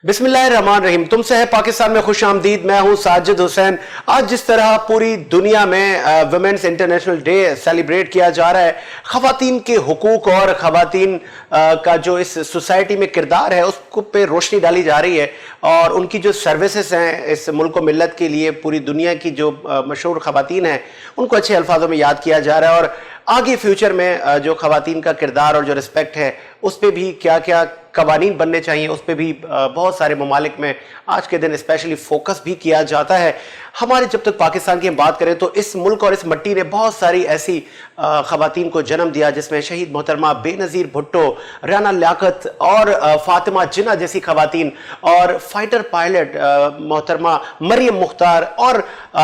बिस्मिल्लाहिर्रहमानिर्रहीम। तुमसे है पाकिस्तान में खुश आमदीद। मैं हूं साजिद हुसैन। आज जिस तरह पूरी दुनिया में वुमेन्स इंटरनेशनल डे सेलिब्रेट किया जा रहा है, ख़वातीन के हुकूक और ख़वातीन का जो इस सोसाइटी में किरदार है उसको पे रोशनी डाली जा रही है और उनकी जो सर्विसेज हैं इस मुल्क व मिल्लत के लिए, पूरी दुनिया की जो मशहूर ख़वातीन हैं उनको अच्छे अल्फाजों में याद किया जा रहा है। और आगे फ्यूचर में जो ख़वातीन का किरदार और जो रिस्पेक्ट है उस पर भी क्या क्या कवानीन बनने चाहिए, उस पर भी बहुत सारे ममालिक में आज के दिन स्पेशली फोकस भी किया जाता है। हमारे जब तक पाकिस्तान की हम बात करें तो इस मुल्क और इस मट्टी ने बहुत सारी ऐसी ख़वातीन को जन्म दिया जिसमें शहीद मोहतरमा बेनज़ीर भुट्टो, राना लियाकत और फातिमा जिन्ना जैसी ख़वातीन, और फाइटर पायलट मोहतरमा मरियम मुख्तार, और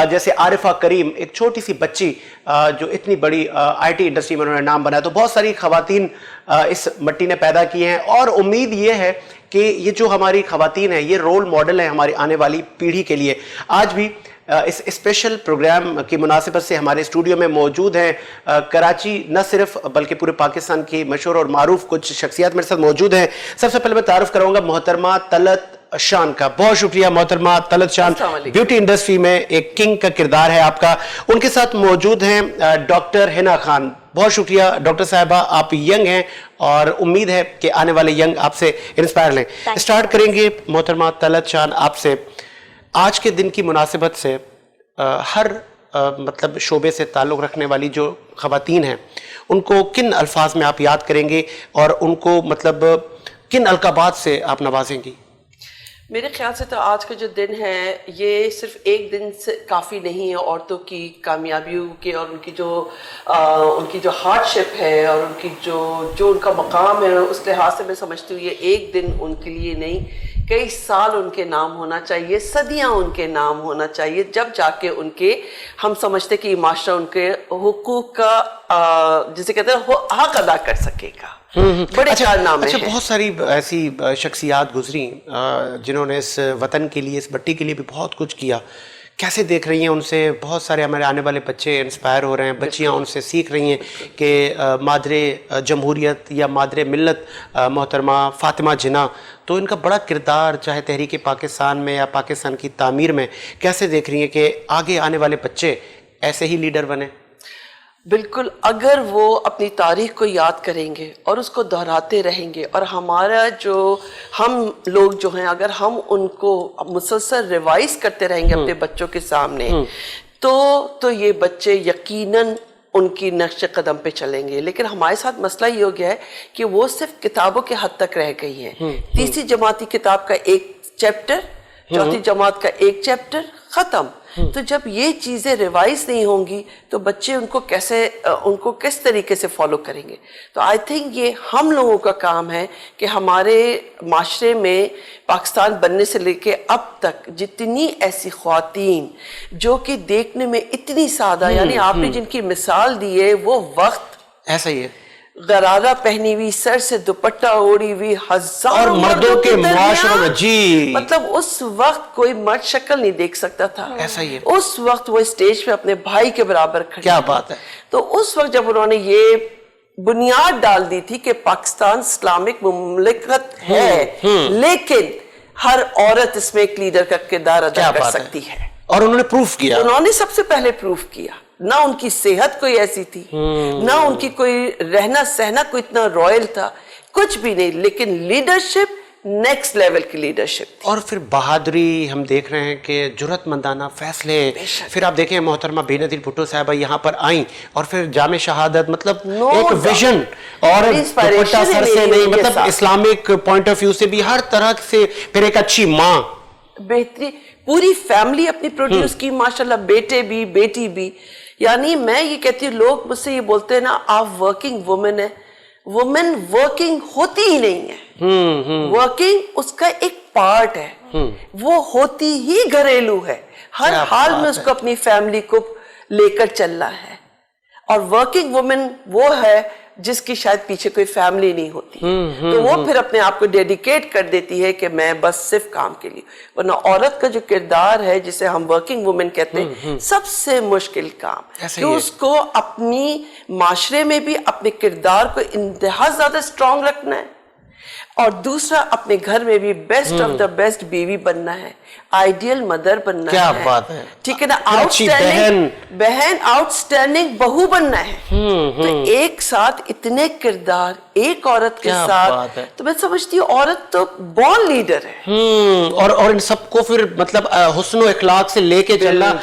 जैसे आरिफा करीम, एक छोटी सी बच्ची जो इतनी बड़ी IT इंडस्ट्री में उन्होंने नाम बनाया। तो बहुत सारी ख़वातीन इस मट्टी ने पैदा की हैं और उम्मीद ये है कि ये जो हमारी ख़वातीन हैं ये रोल मॉडल है हमारी आने वाली पीढ़ी के लिए। आज भी इस स्पेशल प्रोग्राम की मुनासिबत से हमारे स्टूडियो में मौजूद हैं कराची न सिर्फ बल्कि पूरे पाकिस्तान की मशहूर और मारूफ कुछ शख्सियत मेरे साथ मौजूद हैं। सबसे पहले मैं तारुफ कराऊंगा मोहतरमा तलत शान का। बहुत शुक्रिया मोहतरमा तलत शान, ब्यूटी इंडस्ट्री में एक किंग का किरदार है आपका। उनके साथ मौजूद हैं डॉक्टर हिना खान। बहुत शुक्रिया डॉक्टर साहबा, आप यंग हैं और उम्मीद है कि आने वाले यंग आपसे इंस्पायर लें। स्टार्ट करेंगे मोहतरमा तलत शान आपसे। आज के दिन की मुनासिबत से हर मतलब शोबे से ताल्लुक़ रखने वाली जो ख़वातीन हैं उनको किन अल्फाज में आप याद करेंगे और उनको मतलब किन अलक़ाबात से आप नवाजेंगी? मेरे ख्याल से तो आज का जो दिन है ये सिर्फ एक दिन से काफ़ी नहीं है औरतों की कामयाबियों के और उनकी जो हार्डशिप है और उनकी जो उनका मकाम है, उस लिहाज से मैं समझती हूँ ये एक दिन उनके लिए नहीं, कई साल उनके नाम होना चाहिए, सदियां उनके नाम होना चाहिए, जब जाके उनके हम समझते कि माशरा उनके हुकूक का जिसे कहते हैं हक अदा कर सकेगा। बड़े कारनामे हैं। बहुत सारी ऐसी शख्सियात गुजरी जिन्होंने इस वतन के लिए, इस मट्टी के लिए भी बहुत कुछ किया। कैसे देख रही हैं उनसे? बहुत सारे हमारे आने वाले बच्चे इंस्पायर हो रहे हैं, बच्चियां उनसे सीख रही हैं कि मादरे जमहूरियत या मादरे मिल्लत मोहतरमा फातिमा जिन्ना, तो इनका बड़ा किरदार चाहे तहरीक पाकिस्तान में या पाकिस्तान की तामीर में, कैसे देख रही हैं कि आगे आने वाले बच्चे ऐसे ही लीडर बने? बिल्कुल, अगर वो अपनी तारीख को याद करेंगे और उसको दोहराते रहेंगे और हमारा जो हम लोग जो हैं अगर हम उनको मुसलसल रिवाइज करते रहेंगे अपने बच्चों के सामने तो ये बच्चे यकीनन उनकी नक्श कदम पे चलेंगे। लेकिन हमारे साथ मसला ये हो गया है कि वो सिर्फ किताबों के हद तक रह गई हैं। तीसरी जमाती किताब का एक चैप्टर, चौथी जमात का एक चैप्टर, खत्म। तो जब ये चीजें रिवाइज नहीं होंगी तो बच्चे उनको किस तरीके से फॉलो करेंगे? तो आई थिंक ये हम लोगों का काम है कि हमारे माशरे में पाकिस्तान बनने से लेके अब तक जितनी ऐसी ख्वातीन जो कि देखने में इतनी सादा, यानी आपने जिनकी मिसाल दी है, वो वक्त ऐसा ही है, गरारा पहनी हुई, सर से दुपट्टा ओढ़ी हुई, हजारों मर्दों के मुआशरे में, जी मतलब उस वक्त कोई मर्द शक्ल नहीं देख सकता था। ऐसा ही है। उस वक्त वो स्टेज पे अपने भाई के बराबर खड़े। क्या बात है। तो उस वक्त जब उन्होंने ये बुनियाद डाल दी थी कि पाकिस्तान इस्लामिक मुमलिकत है, लेकिन हर औरत इसमें एक लीडर का किरदार अदा कर सकती है, और उन्होंने प्रूफ किया। उन्होंने सबसे पहले प्रूफ किया। ना उनकी सेहत कोई ऐसी थी, ना उनकी कोई रहना सहना कोई इतना रॉयल था, कुछ भी नहीं, लेकिन लीडरशिप नेक्स्ट लेवल की लीडरशिप थी। और फिर बहादुरी हम देख रहे हैं कि जुर्रतमंदाना फैसले। फिर आप देखें मोहतरमा बेनज़ीर भुट्टो साहबा यहाँ पर आई और फिर जामे शहादत, मतलब एक विजन और दुपट्टा सर से नहीं, मतलब इस्लामिक पॉइंट ऑफ व्यू से भी हर तरह से, फिर एक अच्छी माँ, बेहतरीन पूरी फैमिली अपनी प्रोड्यूस की माशाल्लाह, बेटे भी बेटी भी। यानी मैं ये कहती हूँ, लोग मुझसे ये बोलते हैं ना आप वर्किंग वुमेन है, वुमेन वर्किंग होती ही नहीं है। वर्किंग उसका एक पार्ट है, वो होती ही घरेलू है, हर हाल में उसको अपनी फैमिली को लेकर चलना है। और वर्किंग वुमेन वो है जिसकी शायद पीछे कोई फैमिली नहीं होती, तो वो फिर अपने आप को डेडिकेट कर देती है कि मैं बस सिर्फ काम के लिए। वरना औरत का जो किरदार है जिसे हम वर्किंग वुमेन कहते हैं, सबसे मुश्किल काम कि उसको अपनी माशरे में भी अपने किरदार को इंतहा ज्यादा स्ट्रांग रखना है, اور دوسرا اپنے گھر میں بھی بیسٹ آف دا بیسٹ بیوی بننا ہے, آئیڈیل مدر بننا ہے. کیا بات ہے, ٹھیک ہے نا, آؤٹ اسٹینڈنگ بہن, آؤٹ اسٹینڈنگ بہو بننا ہے. تو ایک ساتھ اتنے کردار ایک عورت کے ساتھ, تو میں سمجھتی ہوں عورت تو بورن لیڈر ہے. اور ان سب کو پھر مطلب حسن و اخلاق سے لے کے چلنا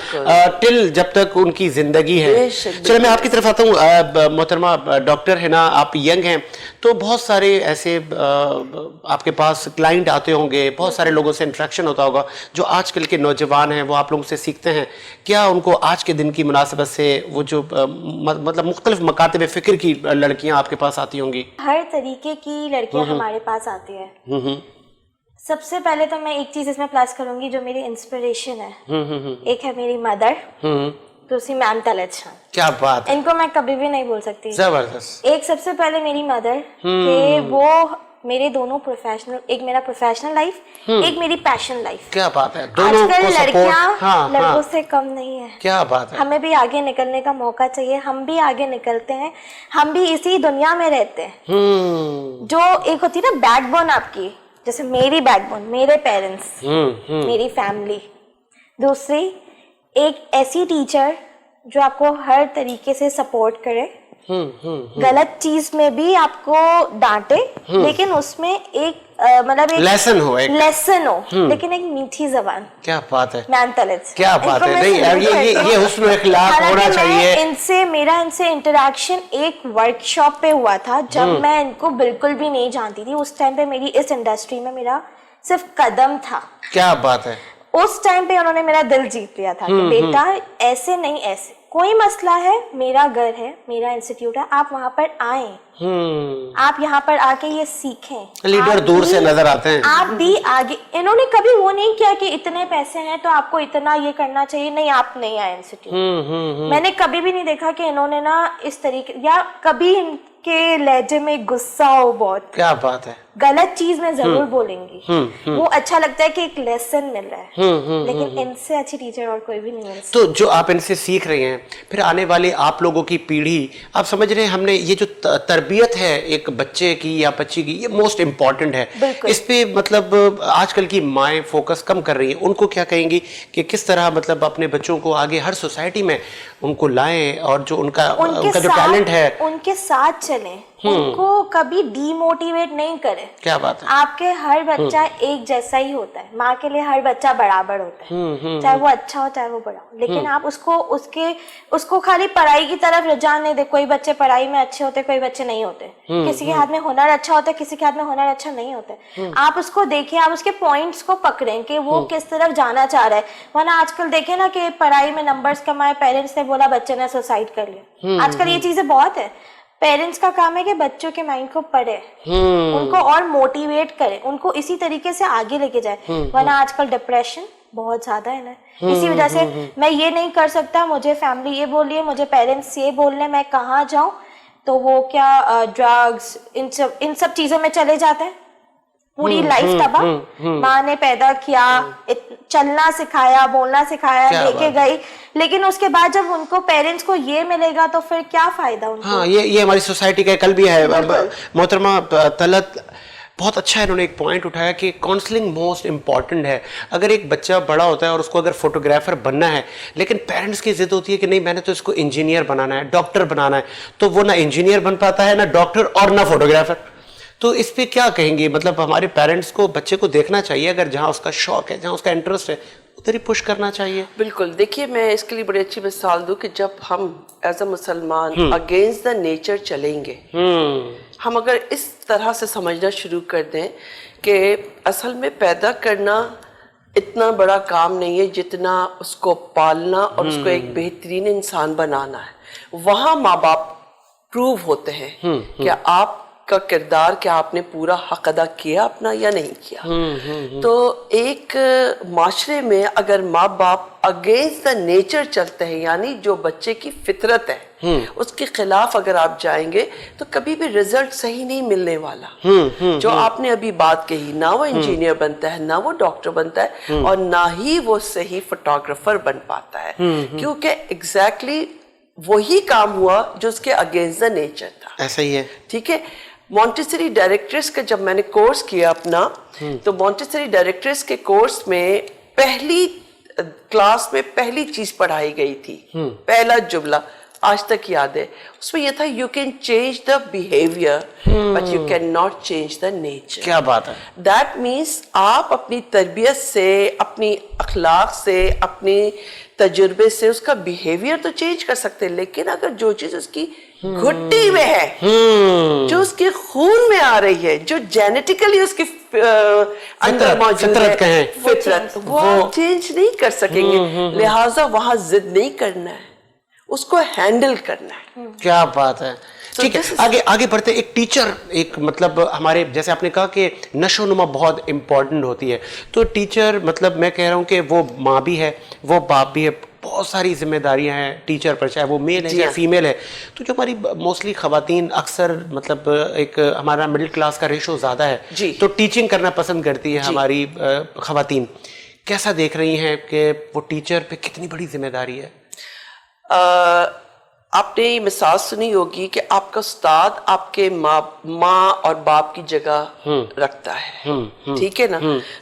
ٹل جب تک ان کی زندگی ہے. چلے میں آپ کی طرف آتا ہوں. محترمہ ڈاکٹر ہے نا, آپ ینگ ہیں, تو بہت سارے ایسے آپ کے پاس کلائنٹ آتے ہوں گے, بہت سارے لوگوں سے انٹریکشن ہوتا ہوگا جو آج کل کے نوجوان ہیں, وہ آپ لوگوں سے سیکھتے ہیں. کیا ان کو آج کے دن کی مناسبت سے وہ جو مطلب مختلف مکاتب فکر کی لڑکیاں آپ کے پاس آتی ہوں گی؟ ہر طریقے کی لڑکیاں ہمارے پاس آتی ہیں. سب سے پہلے تو میں ایک چیز اس میں پلس کروں گی جو میری انسپریشن ہے. ایک ہے میری مدر, دوسری میم طلعت شان. کیا بات ہے, ان کو میں کبھی بھی نہیں بھول سکتی. زبردست. ایک سب سے پہلے میری مدر, کہ وہ میرے دونوں پروفیشنل, ایک میرا پروفیشنل لائف, ایک میری پیشن لائف. کیا بات ہے, آج دونوں کل کو لڑکیاں لڑکوں سے کم نہیں ہے. کیا بات ہے, ہمیں بھی آگے نکلنے کا موقع چاہیے. ہم بھی آگے نکلتے ہیں, ہم بھی اسی دنیا میں رہتے ہیں. جو ایک ہوتی ہے نا بیک بون آپ کی, جیسے میری بیک بون میرے پیرنٹس, میری فیملی. دوسری ایک ایسی ٹیچر جو آپ کو ہر طریقے سے سپورٹ کرے, غلط چیز میں بھی آپ کو ڈانٹے, لیکن اس میں ایک مطلب ایک لیسن ہو, لیکن ایک میٹھی زبان. کیا بات ہے, میم طلعت, کیا بات ہے. یہ حسن و اخلاق ہونا چاہیے. ان سے انٹریکشن ایک ورک شاپ پہ ہوا تھا, جب میں ان کو بالکل بھی نہیں جانتی تھی. اس ٹائم پہ میری اس انڈسٹری میں میرا صرف قدم تھا. کیا بات ہے. اس ٹائم پہ انہوں نے میرا دل جیت لیا تھا کہ بیٹا ایسے نہیں, ایسے کوئی مسئلہ ہے, میرا گھر ہے, میرا انسٹیٹیوٹ ہے, آپ وہاں پر آئیں, آپ یہاں پر آ کے یہ سیکھیں. لیڈر دور سے نظر آتے ہیں, آپ بھی آگے. انہوں نے کبھی وہ نہیں کیا کہ اتنے پیسے ہیں تو آپ کو اتنا یہ کرنا چاہیے, نہیں آپ نہیں آئے انسٹیٹیوٹ. میں نے کبھی بھی نہیں دیکھا کہ انہوں نے نا اس طریقے, یا کبھی ان کے لہجے میں غصہ ہو بہت. کیا بات ہے. غلط چیز میں ضرور بولیں گی, وہ اچھا لگتا ہے کہ ایک لیسن مل رہا ہے, لیکن ان سے اچھی ٹیچر اور کوئی بھی نہیں ہے. تو جو آپ ان سے سیکھ رہے ہیں, پھر آنے والے آپ لوگوں کی پیڑھی, آپ سمجھ رہے ہیں ہم نے یہ جو تربیت ہے ایک بچے کی یا بچی کی, یہ موسٹ امپورٹنٹ ہے. اس پہ مطلب آج کل کی مائیں فوکس کم کر رہی ہیں. ان کو کیا کہیں گی کہ کس طرح مطلب اپنے بچوں کو آگے ہر سوسائٹی میں ان کو لائیں, اور جو ان کا جو ٹیلنٹ ہے ان کے ساتھ چلیں, ان کو کبھی ڈی موٹیویٹ نہیں کرے. کیا بات ہے. آپ کے ہر بچہ ایک جیسا ہی ہوتا ہے, ماں کے لیے ہر بچہ برابر ہوتا ہے, چاہے وہ اچھا ہو چاہے وہ بڑا ہو. لیکن آپ اس کو خالی پڑھائی کی طرف رجحان نہیں دے. کوئی بچے پڑھائی میں اچھے ہوتے, کوئی بچے نہیں ہوتے. کسی کے ہاتھ میں ہنر اچھا ہوتا ہے, کسی کے ہاتھ میں ہنر اچھا نہیں ہوتا ہے. آپ اس کو دیکھیں, آپ اس کے پوائنٹس کو پکڑیں کہ وہ کس طرف جانا چاہ رہا ہے. ورنہ آج کل دیکھیں نا کہ پڑھائی میں نمبرز کمائے, پیرنٹس نے بولا بچے نے سوسائڈ کر لیا. آج کل یہ چیزیں بہت ہے. پیرنٹس کا کام ہے کہ بچوں کے مائنڈ کو پڑھے, ان کو اور موٹیویٹ کرے, ان کو اسی طریقے سے آگے لے کے جائے. ورنہ آج کل ڈپریشن بہت زیادہ ہے نا, اسی وجہ سے میں یہ نہیں کر سکتا, مجھے فیملی یہ بول رہی ہے, مجھے پیرنٹس یہ بول رہے ہیں, میں کہاں جاؤں, تو وہ کیا ڈرگس ان سب چیزوں میں چلے جاتے ہیں. پوری لائف تباہ. ماں نے پیدا کیا, چلنا سکھایا, بولنا سکھایا, لے کے گئی, لیکن اس کے بعد جب ان کو پیرنٹس کو یہ ملے گا تو پھر کیا فائدہ ان کو. ہاں, یہ ہماری سوسائٹی کا کل بھی ہے. محترمہ طلعت, بہت اچھا انہوں نے ایک پوائنٹ اٹھایا کہ کاؤنسلنگ موسٹ امپورٹنٹ ہے. اگر ایک بچہ بڑا ہوتا ہے اور اس کو اگر فوٹوگرافر بننا ہے, لیکن پیرنٹس کی ضد ہوتی ہے کہ نہیں میں نے تو اس کو انجینئر بنانا ہے, ڈاکٹر بنانا ہے, تو وہ نہ انجینئر بن پاتا ہے, نہ ڈاکٹر اور نہ فوٹوگرافر. تو اس پہ کیا کہیں گے, مطلب ہمارے پیرنٹس کو بچے کو دیکھنا چاہیے, اگر جہاں اس کا شوق ہے, جہاں اس کا انٹرسٹ ہے, ادھر ہی پش کرنا چاہیے. بالکل. دیکھیے میں اس کے لیے بڑی اچھی مثال دوں کہ جب ہم ایز اے مسلمان اگینسٹ دا نیچر چلیں گے, ہم اگر اس طرح سے سمجھنا شروع کر دیں کہ اصل میں پیدا کرنا اتنا بڑا کام نہیں ہے جتنا اس کو پالنا اور اس کو ایک بہترین انسان بنانا ہے. وہاں ماں باپ پروو ہوتے ہیں کہ آپ کا کردار کیا آپ نے پورا حق ادا کیا اپنا یا نہیں کیا. تو ایک معاشرے میں اگر ماں باپ اگینسٹ دا نیچر چلتے ہیں, یعنی جو بچے کی فطرت ہے اس کے خلاف اگر آپ جائیں گے تو کبھی بھی رزلٹ صحیح نہیں ملنے والا. جو آپ نے ابھی بات کہی, نہ وہ انجینئر بنتا ہے, نہ وہ ڈاکٹر بنتا ہے, اور نہ ہی وہ صحیح فوٹوگرافر بن پاتا ہے, کیونکہ ایگزیکٹلی وہی کام ہوا جو اس کے اگینسٹ دا نیچر تھا. ایسا ہی ہے. ٹھیک ہے. मॉन्टेसरी डायरेक्ट्रेस का जब मैंने कोर्स किया अपना, तो मॉन्टेसरी डायरेक्ट्रेस के कोर्स में पहली क्लास में पहली चीज पढ़ाई गई थी, पहला जुमला आज तक याद है, उसमें यह था, you can change the behaviour but you can not change the nature. क्या बात है। दैट मीन्स आप अपनी तरबियत से, अपनी अखलाक से, अपनी तजुर्बे से उसका बिहेवियर तो चेंज कर सकते हैं, लेकिन अगर जो चीज उसकी घुट्टी में है, जो उसके खून में आ रही है, जो जेनेटिकली उसकी अंदर मौजूद है, फितरत, वो आप चेंज नहीं कर सकेंगे। लिहाजा वहां जिद नहीं करना है, उसको हैंडल करना है। क्या बात है। ठीक है, आगे बढ़ते। एक टीचर, एक मतलब हमारे, जैसे आपने कहा कि नशोनुमा बहुत इंपॉर्टेंट होती है, तो टीचर, मतलब मैं कह रहा हूँ कि वो माँ भी है, वो बाप भी है, बहुत सारी जिम्मेदारियां हैं टीचर पर, चाहे वो मेल है चाहे फीमेल है। तो जो हमारी मोस्टली खवातीन अक्सर, मतलब एक हमारा मिडिल क्लास का रेशो ज़्यादा है, तो टीचिंग करना पसंद करती है हमारी खवातीन। कैसा देख रही हैं कि वो टीचर पे कितनी बड़ी जिम्मेदारी है? आपने ये मिसाल सुनी होगी कि आपका उस्ताद आपके माँ और बाप की जगह रखता है, ठीक है ना।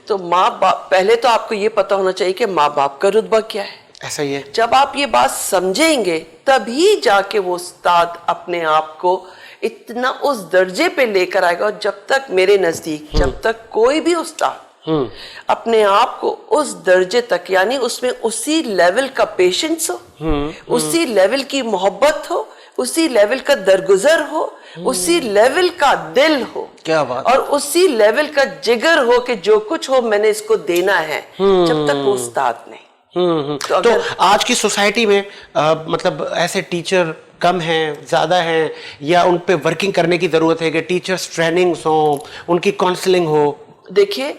तो माँ बाप, पहले तो आपको ये पता होना चाहिए कि माँ बाप का रुतबा क्या है। ऐसा ही है। जब आप ये बात समझेंगे तभी जाके वो उस्ताद अपने आप को इतना उस दर्जे पे लेकर आएगा। और जब तक मेरे नजदीक, जब तक कोई भी उस्ताद अपने आप को उस दर्जे तक, यानी उसमें उसी लेवल का पेशेंस हो, उसी लेवल की मोहब्बत हो, उसी लेवल का दरगुजर हो, उसी लेवल का दिल हो, क्या बात, और उसी लेवल का जिगर हो कि जो कुछ हो मैंने इसको देना है, जब तक वो उस्ताद नहीं। तो आज की सोसाइटी में मतलब ऐसे टीचर कम हैं, ज्यादा हैं, या उन पे वर्किंग करने की जरूरत है कि टीचर्स ट्रेनिंग्स हो, उनकी काउंसलिंग हो? देखिए,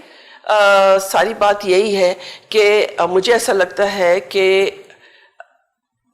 सारी बात यही है कि मुझे ऐसा लगता है कि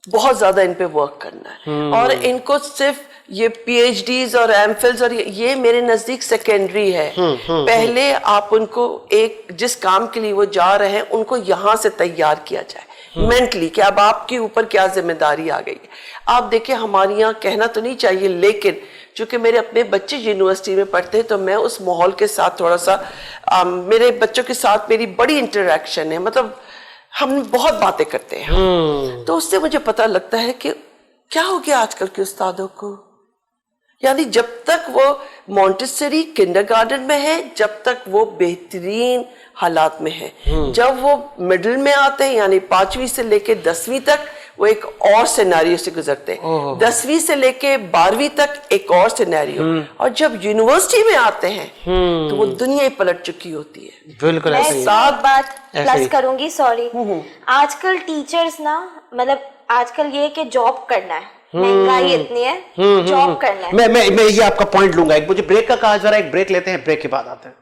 बहुत ज्यादा इन पे वर्क करना है, और इनको सिर्फ ये पीएचडीज और एमफिल्स और ये मेरे नजदीक सेकेंडरी है। पहले आप उनको एक जिस काम के लिए वो जा रहे हैं उनको यहाँ से तैयार किया जाए मेंटली, कि अब आपके ऊपर क्या जिम्मेदारी आ गई है। आप देखिए, हमारे यहाँ कहना तो नहीं चाहिए, लेकिन चूंकि मेरे अपने बच्चे यूनिवर्सिटी में पढ़ते हैं तो मैं उस माहौल के साथ थोड़ा सा मेरे बच्चों के साथ मेरी बड़ी इंटरेक्शन है, मतलब हम बहुत बातें करते हैं। तो उससे मुझे पता लगता है कि क्या हो गया आजकल के उस्तादों को, यानी जब तक वो मॉन्टेसरी किंडरगार्टन में है, जब तक वो बेहतरीन हालात में है, जब वो मिडिल में आते हैं, यानी 5वीं से लेके 10वीं तक वो एक और सिनेरियो से गुजरते हैं, 10वीं से लेके 12वीं तक एक और सिनेरियो, और जब यूनिवर्सिटी में आते हैं तो वो दुनिया ही पलट चुकी होती है। बिल्कुल मैं ऐसे ही। एक बात प्लस करूंगी, सॉरी, आजकल टीचर्स ना, मतलब आजकल ये कि जॉब करना है, महंगाई इतनी है, जॉब करना है। मैं ये आपका पॉइंट लूंगा, एक मुझे ब्रेक का कहा जा रहा है, एक ब्रेक लेते हैं, ब्रेक के बाद आते हैं।